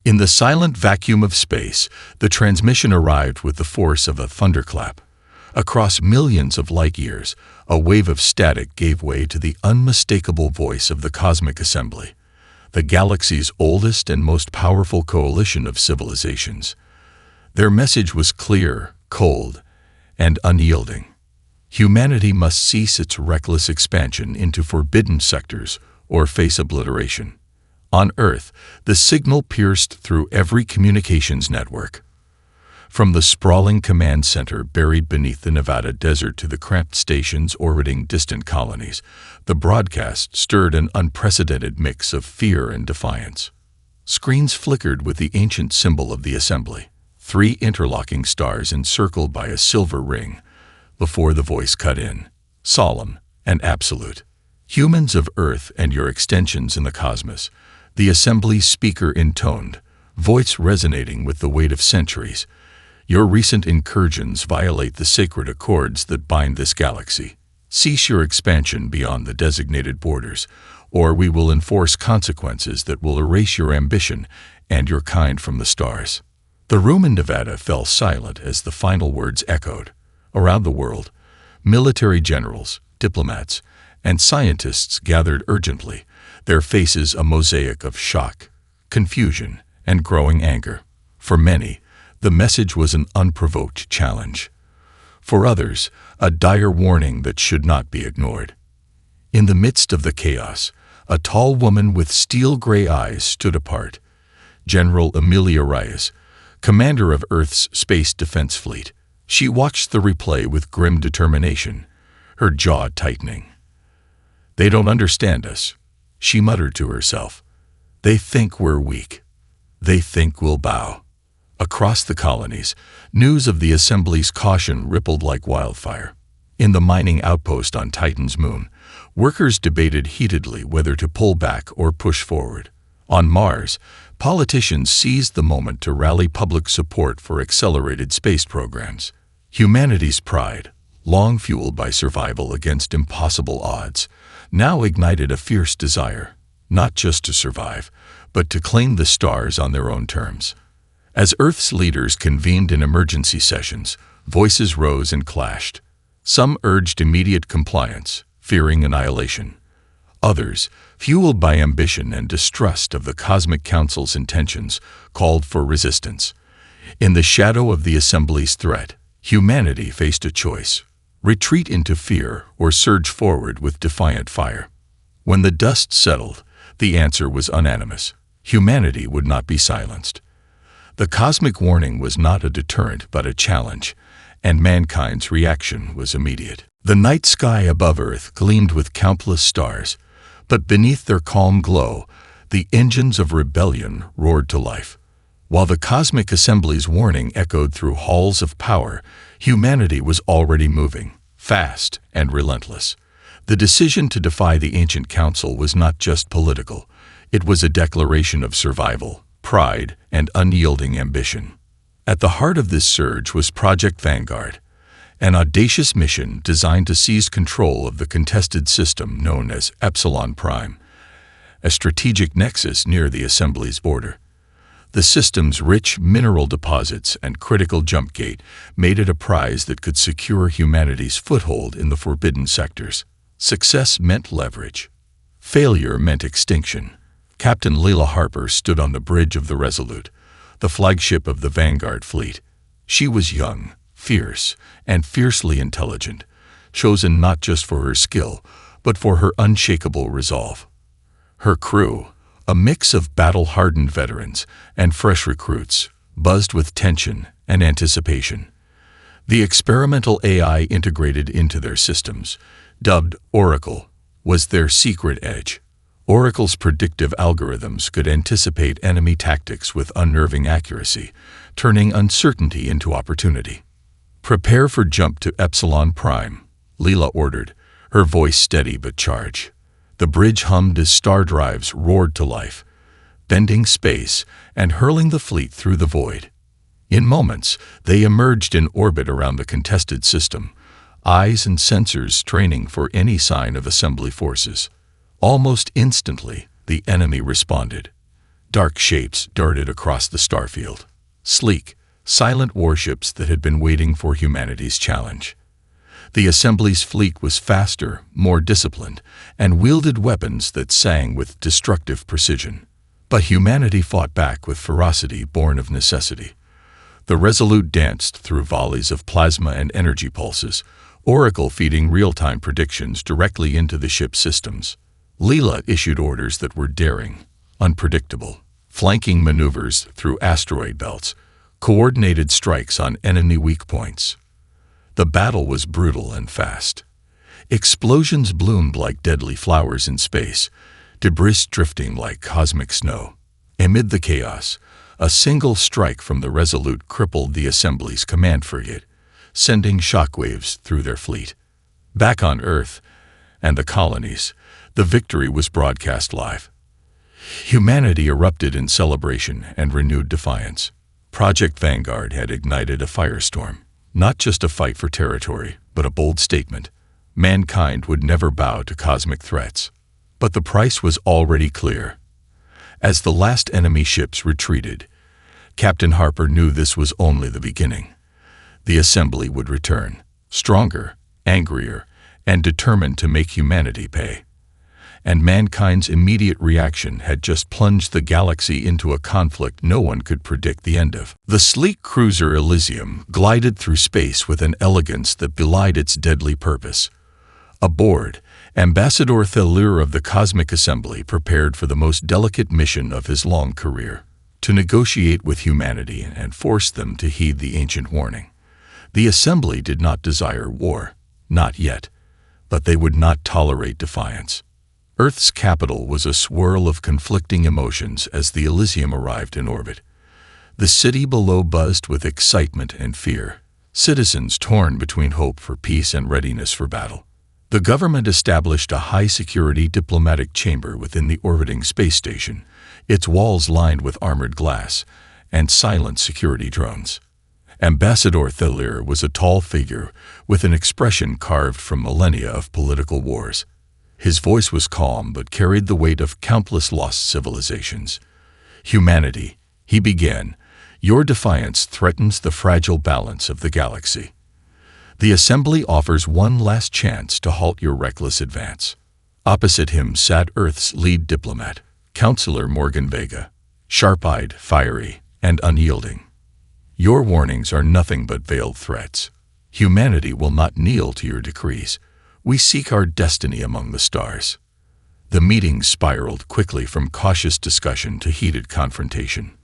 In the silent vacuum of space, the transmission arrived with the force of a thunderclap. Across millions of light-years, a wave of static gave way to the unmistakable voice of the Cosmic Assembly, the galaxy's oldest and most powerful coalition of civilizations. Their message was clear, cold, and unyielding. Humanity must cease its reckless expansion into forbidden sectors or face obliteration. On Earth, the signal pierced through every communications network. From the sprawling command center buried beneath the Nevada desert to the cramped stations orbiting distant colonies, the broadcast stirred an unprecedented mix of fear and defiance. Screens flickered with the ancient symbol of the Assembly, 3 interlocking stars encircled by a silver ring, before the voice cut in, solemn and absolute. Humans of Earth and your extensions in the cosmos, the Assembly's speaker intoned, voice resonating with the weight of centuries. Your recent incursions violate the sacred accords that bind this galaxy. Cease your expansion beyond the designated borders, or we will enforce consequences that will erase your ambition and your kind from the stars. The room in Nevada fell silent as the final words echoed. Around the world, military generals, diplomats, and scientists gathered urgently, their faces a mosaic of shock, confusion, and growing anger. For many, the message was an unprovoked challenge. For others, a dire warning that should not be ignored. In the midst of the chaos, a tall woman with steel-gray eyes stood apart. General Amelia Reyes, commander of Earth's Space Defense Fleet. She watched the replay with grim determination, her jaw tightening. "They don't understand us," she muttered to herself. "They think we're weak. They think we'll bow." Across the colonies, news of the Assembly's caution rippled like wildfire. In the mining outpost on Titan's moon, workers debated heatedly whether to pull back or push forward. On Mars, politicians seized the moment to rally public support for accelerated space programs. Humanity's pride, long fueled by survival against impossible odds, now ignited a fierce desire, not just to survive, but to claim the stars on their own terms. As Earth's leaders convened in emergency sessions, voices rose and clashed. Some urged immediate compliance, fearing annihilation. Others, fueled by ambition and distrust of the Cosmic Council's intentions, called for resistance. In the shadow of the Assembly's threat, humanity faced a choice: retreat into fear or surge forward with defiant fire. When the dust settled, the answer was unanimous. Humanity would not be silenced. The cosmic warning was not a deterrent but a challenge, and mankind's reaction was immediate. The night sky above Earth gleamed with countless stars, but beneath their calm glow, the engines of rebellion roared to life. While the Cosmic Assembly's warning echoed through halls of power, humanity was already moving, fast and relentless. The decision to defy the ancient council was not just political. It was a declaration of survival, pride, and unyielding ambition. At the heart of this surge was Project Vanguard, an audacious mission designed to seize control of the contested system known as Epsilon Prime, a strategic nexus near the Assembly's border. The system's rich mineral deposits and critical jump gate made it a prize that could secure humanity's foothold in the forbidden sectors. Success meant leverage. Failure meant extinction. Captain Leela Harper stood on the bridge of the Resolute, the flagship of the Vanguard fleet. She was young, fierce, and fiercely intelligent, chosen not just for her skill, but for her unshakable resolve. Her crew, a mix of battle-hardened veterans and fresh recruits, buzzed with tension and anticipation. The experimental AI integrated into their systems, dubbed Oracle, was their secret edge. Oracle's predictive algorithms could anticipate enemy tactics with unnerving accuracy, turning uncertainty into opportunity. "Prepare for jump to Epsilon Prime," Leela ordered, her voice steady but charged. The bridge hummed as star drives roared to life, bending space and hurling the fleet through the void. In moments, they emerged in orbit around the contested system, eyes and sensors straining for any sign of Assembly forces. Almost instantly, the enemy responded. Dark shapes darted across the starfield. Sleek, silent warships that had been waiting for humanity's challenge. The assembly's fleet was faster, more disciplined, and wielded weapons that sang with destructive precision. But humanity fought back with ferocity born of necessity. The Resolute danced through volleys of plasma and energy pulses, Oracle feeding real-time predictions directly into the ship's systems. Leela issued orders that were daring, unpredictable, flanking maneuvers through asteroid belts, coordinated strikes on enemy weak points. The battle was brutal and fast. Explosions bloomed like deadly flowers in space, debris drifting like cosmic snow. Amid the chaos, a single strike from the Resolute crippled the Assembly's command frigate, sending shockwaves through their fleet. Back on Earth and the colonies, the victory was broadcast live. Humanity erupted in celebration and renewed defiance. Project Vanguard had ignited a firestorm, not just a fight for territory, but a bold statement. Mankind would never bow to cosmic threats. But the price was already clear. As the last enemy ships retreated, Captain Harper knew this was only the beginning. The Assembly would return, stronger, angrier, and determined to make humanity pay. And mankind's immediate reaction had just plunged the galaxy into a conflict no one could predict the end of. The sleek cruiser Elysium glided through space with an elegance that belied its deadly purpose. Aboard, Ambassador Thelur of the Cosmic Assembly prepared for the most delicate mission of his long career, to negotiate with humanity and force them to heed the ancient warning. The Assembly did not desire war, not yet, but they would not tolerate defiance. Earth's capital was a swirl of conflicting emotions as the Elysium arrived in orbit. The city below buzzed with excitement and fear, citizens torn between hope for peace and readiness for battle. The government established a high-security diplomatic chamber within the orbiting space station, its walls lined with armored glass and silent security drones. Ambassador Thelur was a tall figure with an expression carved from millennia of political wars. His voice was calm but carried the weight of countless lost civilizations. Humanity, he began, your defiance threatens the fragile balance of the galaxy. The Assembly offers one last chance to halt your reckless advance. Opposite him sat Earth's lead diplomat, Counselor Morgan Vega, sharp-eyed, fiery, and unyielding. Your warnings are nothing but veiled threats. Humanity will not kneel to your decrees. We seek our destiny among the stars. The meeting spiraled quickly from cautious discussion to heated confrontation.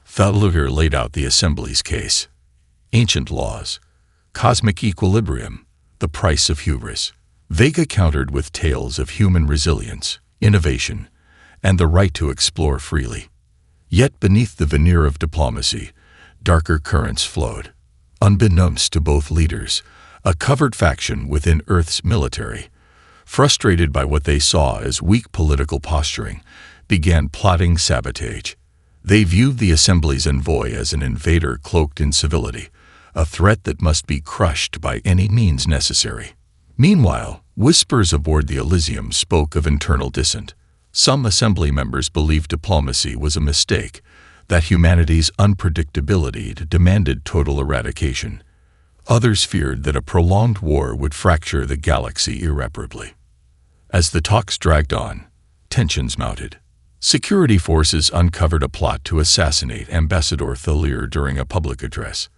Thelur laid out the Assembly's case. Ancient laws, cosmic equilibrium, the price of hubris. Vega countered with tales of human resilience, innovation, and the right to explore freely. Yet beneath the veneer of diplomacy, darker currents flowed. Unbeknownst to both leaders, a covert faction within Earth's military, frustrated by what they saw as weak political posturing, began plotting sabotage. They viewed the Assembly's envoy as an invader cloaked in civility, a threat that must be crushed by any means necessary. Meanwhile, whispers aboard the Elysium spoke of internal dissent. Some Assembly members believed diplomacy was a mistake, that humanity's unpredictability demanded total eradication. Others feared that a prolonged war would fracture the galaxy irreparably. As the talks dragged on, tensions mounted. Security forces uncovered a plot to assassinate Ambassador Thelur during a public address.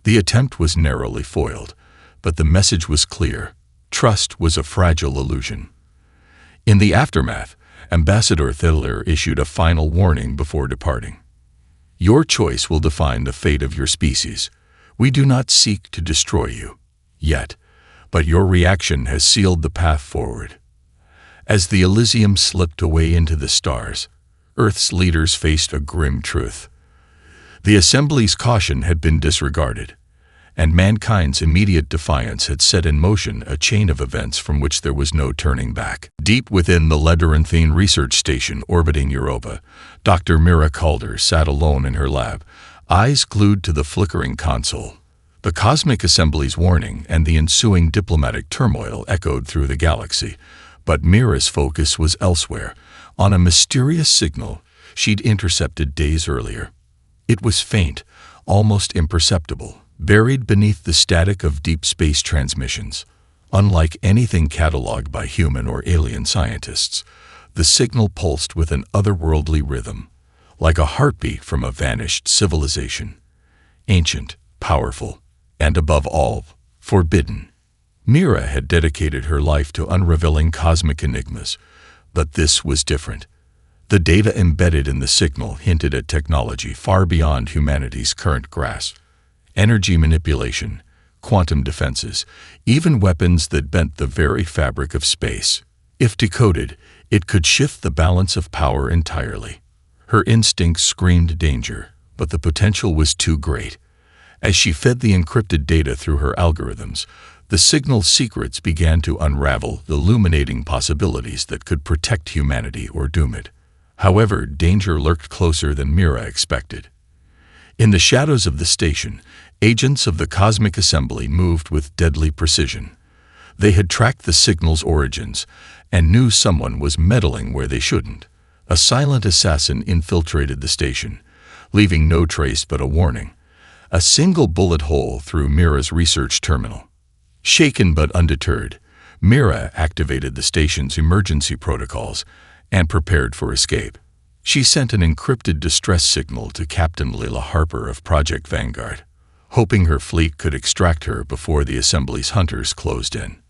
The attempt was narrowly foiled, but the message was clear. Trust was a fragile illusion. In the aftermath, Ambassador Thelur issued a final warning before departing. Your choice will define the fate of your species. We do not seek to destroy you, yet, but your reaction has sealed the path forward. As the Elysium slipped away into the stars, Earth's leaders faced a grim truth. The Assembly's caution had been disregarded, and mankind's immediate defiance had set in motion a chain of events from which there was no turning back. Deep within the Labyrinthine research station orbiting Europa, Dr. Mira Calder sat alone in her lab, eyes glued to the flickering console. The Cosmic Assembly's warning and the ensuing diplomatic turmoil echoed through the galaxy, but Mira's focus was elsewhere, on a mysterious signal she'd intercepted days earlier. It was faint, almost imperceptible, buried beneath the static of deep space transmissions. Unlike anything cataloged by human or alien scientists, the signal pulsed with an otherworldly rhythm, like a heartbeat from a vanished civilization. Ancient, powerful, and above all, forbidden. Mira had dedicated her life to unraveling cosmic enigmas, but this was different. The data embedded in the signal hinted at technology far beyond humanity's current grasp. Energy manipulation, quantum defenses, even weapons that bent the very fabric of space. If decoded, it could shift the balance of power entirely. Her instincts screamed danger, but the potential was too great. As she fed the encrypted data through her algorithms, the signal's secrets began to unravel, illuminating possibilities that could protect humanity or doom it. However, danger lurked closer than Mira expected. In the shadows of the station, agents of the Cosmic Assembly moved with deadly precision. They had tracked the signal's origins and knew someone was meddling where they shouldn't. A silent assassin infiltrated the station, leaving no trace but a warning. A single bullet hole through Mira's research terminal. Shaken but undeterred, Mira activated the station's emergency protocols and prepared for escape. She sent an encrypted distress signal to Captain Leela Harper of Project Vanguard, hoping her fleet could extract her before the Assembly's hunters closed in.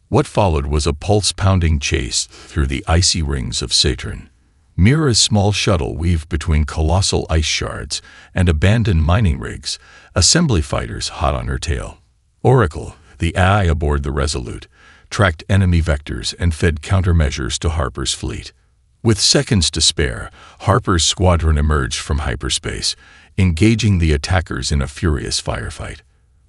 What followed was a pulse-pounding chase through the icy rings of Saturn. Mira's small shuttle weaved between colossal ice shards and abandoned mining rigs, Assembly fighters hot on her tail. Oracle, the AI aboard the Resolute, tracked enemy vectors and fed countermeasures to Harper's fleet. With seconds to spare, Harper's squadron emerged from hyperspace, engaging the attackers in a furious firefight.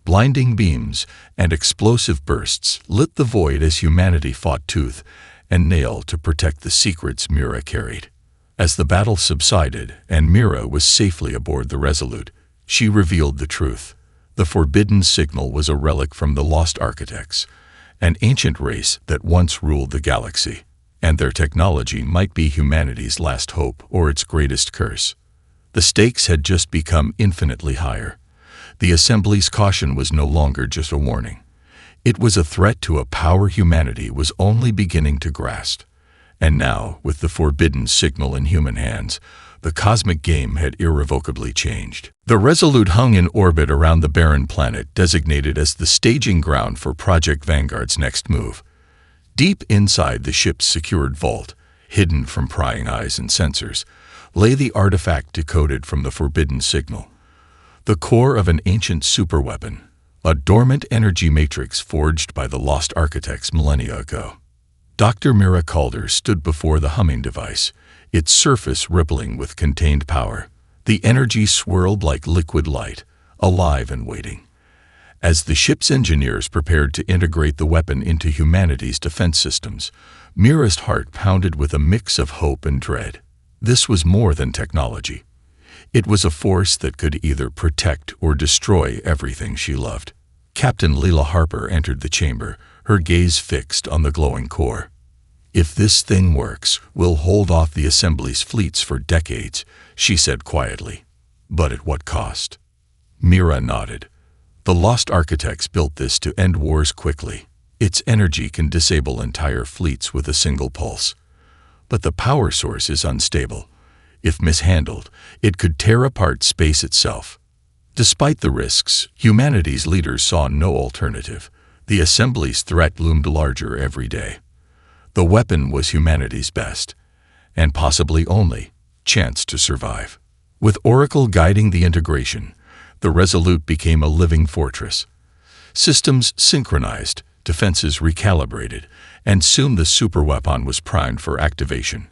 Blinding beams and explosive bursts lit the void as humanity fought tooth and nail to protect the secrets Mira carried. As the battle subsided and Mira was safely aboard the Resolute, she revealed the truth. The forbidden signal was a relic from the Lost Architects, an ancient race that once ruled the galaxy, and their technology might be humanity's last hope or its greatest curse. The stakes had just become infinitely higher. The Assembly's caution was no longer just a warning. It was a threat to a power humanity was only beginning to grasp. And now, with the forbidden signal in human hands, the cosmic game had irrevocably changed. The Resolute hung in orbit around the barren planet designated as the staging ground for Project Vanguard's next move. Deep inside the ship's secured vault, hidden from prying eyes and sensors, lay the artifact decoded from the forbidden signal. The core of an ancient superweapon, a dormant energy matrix forged by the Lost Architects millennia ago. Dr. Mira Calder stood before the humming device, its surface rippling with contained power. The energy swirled like liquid light, alive and waiting. As the ship's engineers prepared to integrate the weapon into humanity's defense systems, Mira's heart pounded with a mix of hope and dread. This was more than technology. It was a force that could either protect or destroy everything she loved. Captain Leela Harper entered the chamber, her gaze fixed on the glowing core. "If this thing works, we'll hold off the Assembly's fleets for decades," she said quietly. "But at what cost?" Mira nodded. "The Lost Architects built this to end wars quickly. Its energy can disable entire fleets with a single pulse. But the power source is unstable. If mishandled, it could tear apart space itself." Despite the risks, humanity's leaders saw no alternative. The Assembly's threat loomed larger every day. The weapon was humanity's best, and possibly only, chance to survive. With Oracle guiding the integration, the Resolute became a living fortress. Systems synchronized, defenses recalibrated, and soon the superweapon was primed for activation.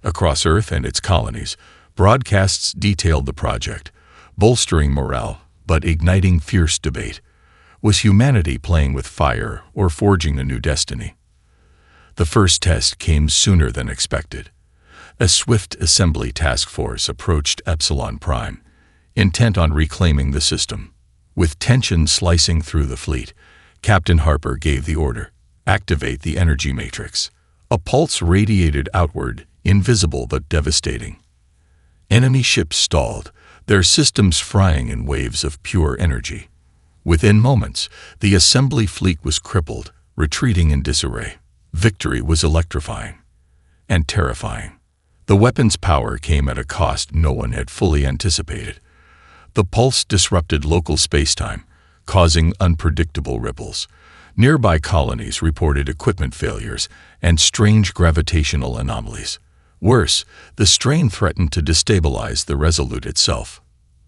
Across Earth and its colonies, broadcasts detailed the project, bolstering morale but igniting fierce debate. Was humanity playing with fire or forging a new destiny? The first test came sooner than expected. A swift assembly task force approached Epsilon Prime, intent on reclaiming the system. With tension slicing through the fleet, Captain Harper gave the order, "Activate the energy matrix." A pulse radiated outward, invisible but devastating. Enemy ships stalled, their systems frying in waves of pure energy. Within moments, the assembly fleet was crippled, retreating in disarray. Victory was electrifying and terrifying. The weapon's power came at a cost no one had fully anticipated. The pulse disrupted local spacetime, causing unpredictable ripples. Nearby colonies reported equipment failures and strange gravitational anomalies. Worse, the strain threatened to destabilize the Resolute itself.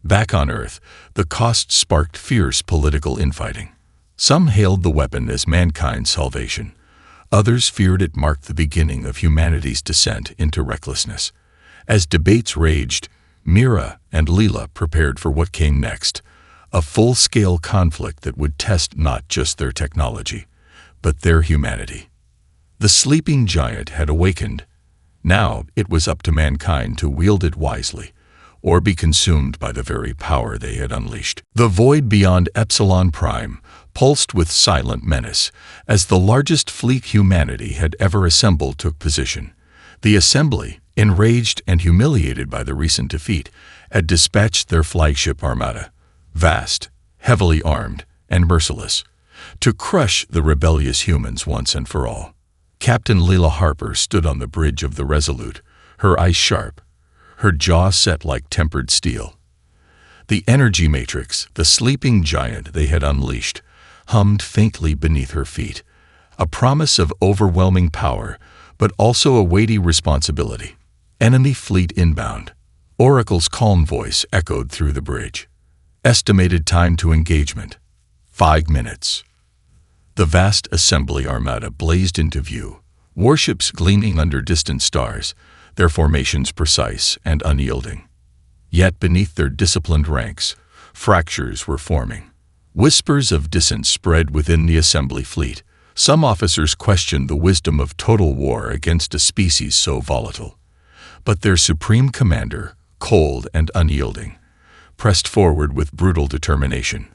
Back on Earth, the cost sparked fierce political infighting. Some hailed the weapon as mankind's salvation. Others feared it marked the beginning of humanity's descent into recklessness. As debates raged, Mira and Leela prepared for what came next, a full-scale conflict that would test not just their technology, but their humanity. The sleeping giant had awakened. Now it was up to mankind to wield it wisely, or be consumed by the very power they had unleashed. The void beyond Epsilon Prime pulsed with silent menace as the largest fleet humanity had ever assembled took position. The Assembly, enraged and humiliated by the recent defeat, had dispatched their flagship armada, vast, heavily armed, and merciless, to crush the rebellious humans once and for all. Captain Leela Harper stood on the bridge of the Resolute, her eyes sharp, her jaw set like tempered steel. The energy matrix, the sleeping giant they had unleashed, hummed faintly beneath her feet, a promise of overwhelming power, but also a weighty responsibility. Enemy fleet inbound. Oracle's calm voice echoed through the bridge. Estimated time to engagement: 5 minutes. The vast assembly armada blazed into view, warships gleaming under distant stars, their formations precise and unyielding. Yet beneath their disciplined ranks, fractures were forming. Whispers of dissent spread within the assembly fleet. Some officers questioned the wisdom of total war against a species so volatile. But their supreme commander, cold and unyielding, pressed forward with brutal determination.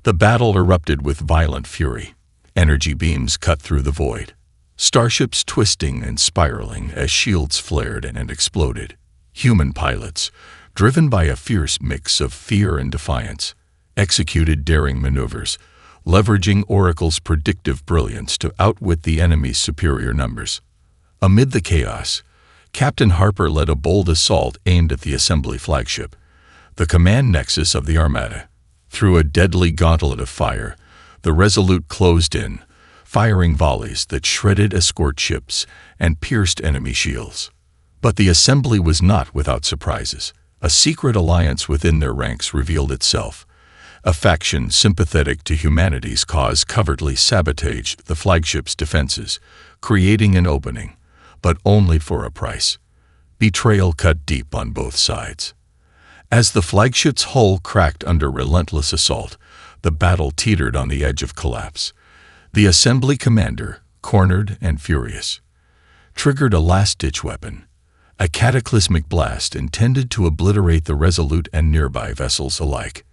The battle erupted with violent fury. Energy beams cut through the void, starships twisting and spiraling as shields flared and exploded. Human pilots, driven by a fierce mix of fear and defiance, executed daring maneuvers, leveraging Oracle's predictive brilliance to outwit the enemy's superior numbers. Amid the chaos, Captain Harper led a bold assault aimed at the assembly flagship, the command nexus of the Armada. Through a deadly gauntlet of fire, the Resolute closed in, firing volleys that shredded escort ships and pierced enemy shields. But the assembly was not without surprises. A secret alliance within their ranks revealed itself. A faction sympathetic to humanity's cause covertly sabotaged the flagship's defenses, creating an opening, but only for a price. Betrayal cut deep on both sides. As the flagship's hull cracked under relentless assault, the battle teetered on the edge of collapse. The assembly commander, cornered and furious, triggered a last-ditch weapon, a cataclysmic blast intended to obliterate the Resolute and nearby vessels alike.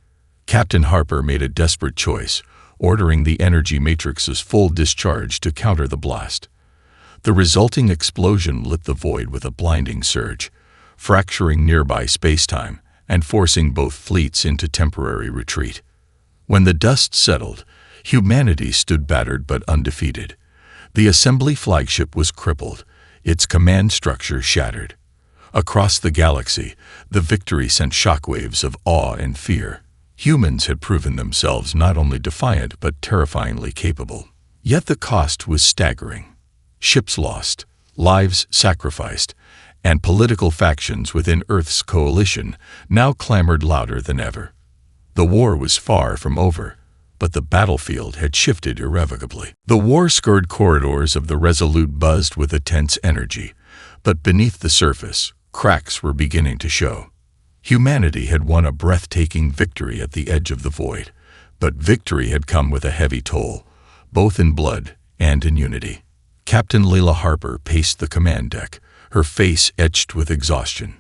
Captain Harper made a desperate choice, ordering the energy matrix's full discharge to counter the blast. The resulting explosion lit the void with a blinding surge, fracturing nearby spacetime and forcing both fleets into temporary retreat. When the dust settled, humanity stood battered but undefeated. The assembly flagship was crippled, its command structure shattered. Across the galaxy, the victory sent shockwaves of awe and fear. Humans had proven themselves not only defiant but terrifyingly capable. Yet the cost was staggering. Ships lost, lives sacrificed, and political factions within Earth's coalition now clamored louder than ever. The war was far from over, but the battlefield had shifted irrevocably. The war-scarred corridors of the Resolute buzzed with a tense energy, but beneath the surface, cracks were beginning to show. Humanity had won a breathtaking victory at the edge of the void, but victory had come with a heavy toll, both in blood and in unity. Captain Leela Harper paced the command deck, her face etched with exhaustion.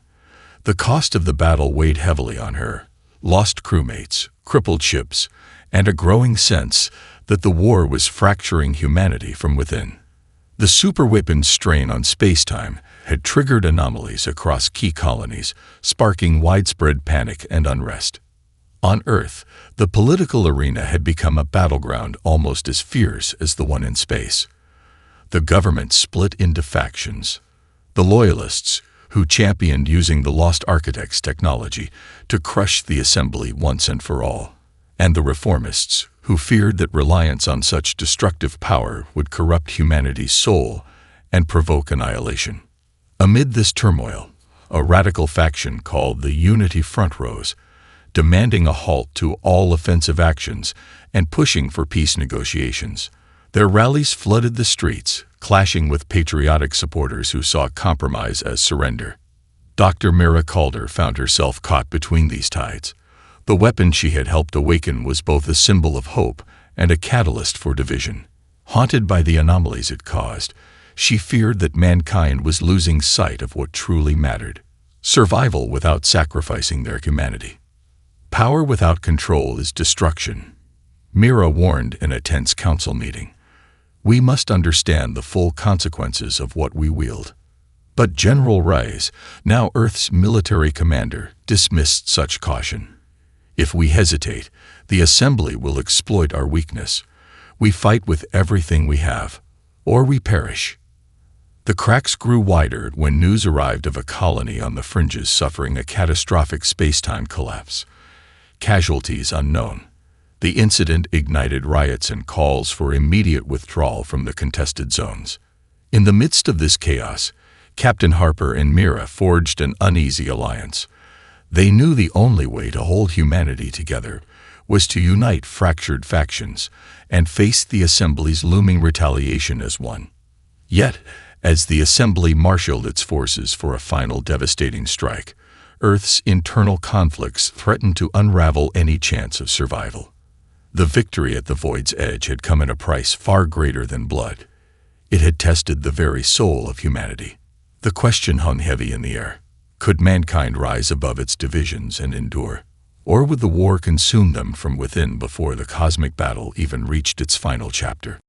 The cost of the battle weighed heavily on her. Lost crewmates, crippled ships, and a growing sense that the war was fracturing humanity from within. The superweapon's strain on spacetime had triggered anomalies across key colonies, sparking widespread panic and unrest. On Earth, the political arena had become a battleground almost as fierce as the one in space. The government split into factions. The Loyalists, who championed using the Lost Architects technology to crush the Assembly once and for all, and the Reformists, who feared that reliance on such destructive power would corrupt humanity's soul and provoke annihilation. Amid this turmoil, a radical faction called the Unity Front rose, demanding a halt to all offensive actions and pushing for peace negotiations. Their rallies flooded the streets, clashing with patriotic supporters who saw compromise as surrender. Dr. Mira Calder found herself caught between these tides. The weapon she had helped awaken was both a symbol of hope and a catalyst for division. Haunted by the anomalies it caused, she feared that mankind was losing sight of what truly mattered: survival without sacrificing their humanity. Power without control is destruction, Mira warned in a tense council meeting. We must understand the full consequences of what we wield. But General Rice, now Earth's military commander, dismissed such caution. If we hesitate, the Assembly will exploit our weakness. We fight with everything we have, or we perish. The cracks grew wider when news arrived of a colony on the fringes suffering a catastrophic space-time collapse. Casualties unknown. The incident ignited riots and calls for immediate withdrawal from the contested zones. In the midst of this chaos, Captain Harper and Mira forged an uneasy alliance. They knew the only way to hold humanity together was to unite fractured factions and face the Assembly's looming retaliation as one. Yet, as the Assembly marshaled its forces for a final devastating strike, Earth's internal conflicts threatened to unravel any chance of survival. The victory at the Void's edge had come at a price far greater than blood. It had tested the very soul of humanity. The question hung heavy in the air. Could mankind rise above its divisions and endure? Or would the war consume them from within before the cosmic battle even reached its final chapter?